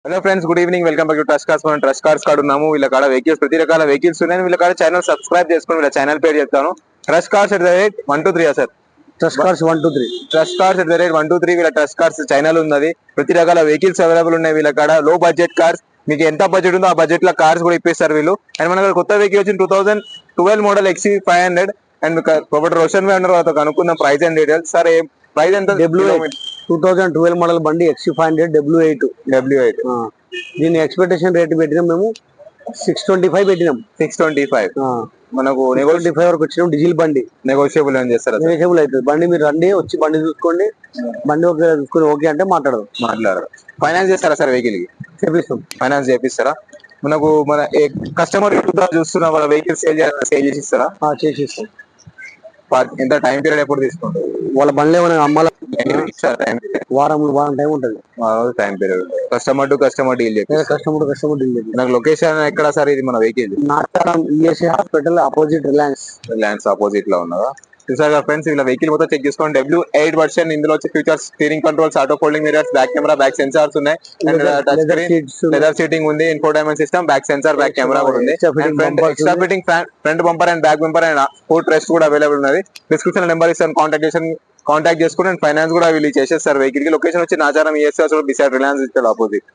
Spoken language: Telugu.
Hello friends, good evening. Welcome back to trust cars. మనం ట్రస్ట్ కార్స్ కాడ ఉన్నాము. వీళ్ళ కాడ వెహికల్స్, ప్రతి రకాల వెహికల్స్ ఉన్నాయి. వీళ్ళ కాడ ఛానల్ సబ్స్క్రైబ్ చేసుకుని వీళ్ళ ఛానల్ పేరు చెప్తాను. Trust cars @123 sir. Trust cars 123. Trust cars @123 వీళ్ళ ట్రస్ట్ కార్స్ ఛానల్ ఉన్నది. ప్రతి రకాల వెహికల్స్ అవైలబుల్ ఉన్నాయి వీళ్ళ కాడ. లో బడ్జెట్ కార్స్, మీకు ఎంత బడ్జెట్ ఉందో ఆ బడ్జెట్ లో కార్స్ కూడా ఇప్పిస్తారు వీళ్ళు. అండ్ మన కొత్త వెహికల్ వచ్చిన 2012 model XC500. And professor Roshan భాయ్ ఉన్నారు, వాళ్ళతో కనుక్కున్న price and details. Sir price ఎంత? 2012 మోడల్ బండి XC500 W8. దీని ఎక్స్పెక్టేషన్ రేట్ పెట్టినాం మేము 625 పెట్టినాం. 625 మనకు 25 వరకు వచ్చినాం. డీజిల్ బండి నెగోషియబుల్ అని చేస్తారు. నెగోషియబుల్ అవుతుంది. బండి మీరు రండి, వచ్చి బండి చూసుకోండి. బండి చూసుకొని ఓకే అంటే మాట్లాడరు. ఫైనాన్స్ చేస్తారా సార్? వెహికల్ కి చేపిస్తాం. ఫైనాన్స్ చేపిస్తారా? మనకు మన కస్టమర్ చూస్తున్న వాళ్ళ వెహికల్ సేల్ చేసి ఇస్తారా? చేసిస్తాం. ఎంత టైం పీరియడ్ ఎప్పుడు తీసుకుంటారు? వాళ్ళ బండ్లు ఏమైనా అమ్మాలి, వారం టైం ఉంటుంది. Time period customer to customer deal చేస్తారు. కస్టమర్ డీల్ చేస్తారు. నాకు లొకేషన్ ఎక్కడ సార్ ఇది మన vehicle? Nacharam ESA hospital opposite Reliance opposite లో ఉన్నదా? చూసారు ఫ్రెండ్స్, ఇలా వెహికల్ మొత్తం చెక్ చేసుకోండి. W8 version. ఇందులో వచ్చి features steering controls, auto folding mirrors, back camera, back sensors ఉన్నాయి. టచ్ స్క్రీన్, లెదర్ సీటింగ్ ఉంది, infotainment system, back sensor, back camera కూడా ఉంది. Extra fitting front bumper and back bumper and foot rest కూడా అవైలబుల్ ఉన్నది. డిస్క్రిప్షన్ నెంబర్ ఇస్తాను, కాంటాక్ట్ చేసుకుని. అండ్ ఫైనాన్స్ కూడా వీళ్ళు చేసేస్తారు వెహికల్ కి. లొకేషన్ వచ్చి Nacharam ESA beside Reliance opposite.